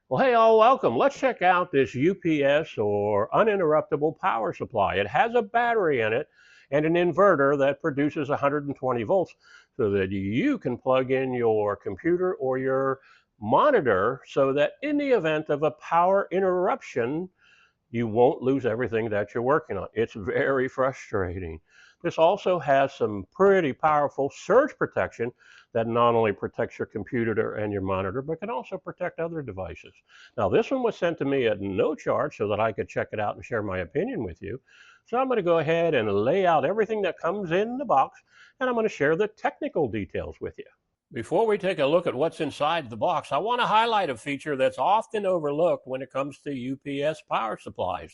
Well, hey, all, welcome. Let's check out this UPS or uninterruptible power supply. It has a battery in it and an inverter that produces 120 volts so that you can plug in your computer or your monitor so that in the event of a power interruption, you won't lose everything that you're working on. It's very frustrating. This also has some pretty powerful surge protection that not only protects your computer and your monitor, but can also protect other devices. Now, this one was sent to me at no charge so that I could check it out and share my opinion with you. So I'm going to go ahead and lay out everything that comes in the box, and I'm going to share the technical details with you. Before we take a look at what's inside the box, I want to highlight a feature that's often overlooked when it comes to UPS power supplies.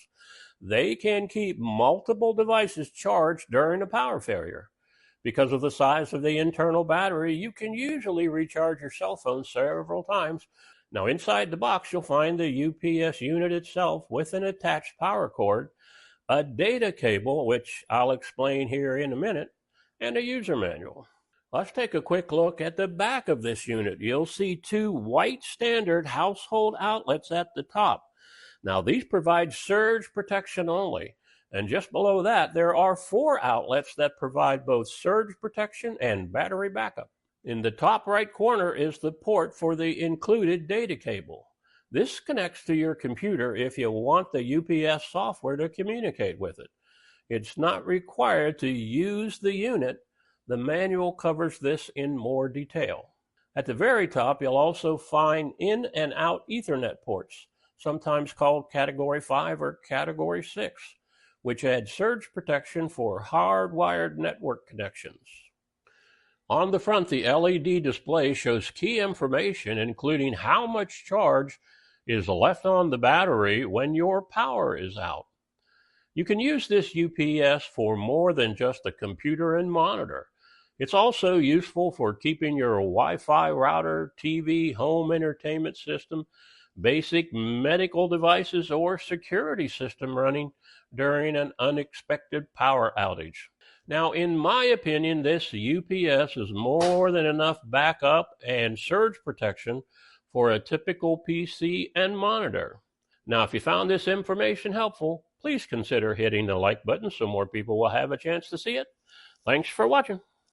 They can keep multiple devices charged during a power failure. Because of the size of the internal battery, you can usually recharge your cell phone several times. Now, inside the box, you'll find the UPS unit itself with an attached power cord, a data cable, which I'll explain here in a minute, and a user manual. Let's take a quick look at the back of this unit. You'll see two white standard household outlets at the top. Now, these provide surge protection only. And just below that, there are 4 outlets that provide both surge protection and battery backup. In the top right corner is the port for the included data cable. This connects to your computer if you want the UPS software to communicate with it. It's not required to use the unit. The manual covers this in more detail. At the very top, you'll also find in and out Ethernet ports, sometimes called Category 5 or Category 6, which add surge protection for hardwired network connections. On the front, the LED display shows key information, including how much charge is left on the battery when your power is out. You can use this UPS for more than just a computer and monitor. It's also useful for keeping your Wi-Fi router, TV, home entertainment system, basic medical devices, or security system running during an unexpected power outage. Now, in my opinion, this UPS is more than enough backup and surge protection for a typical PC and monitor. Now, if you found this information helpful, please consider hitting the like button so more people will have a chance to see it. Thanks for watching.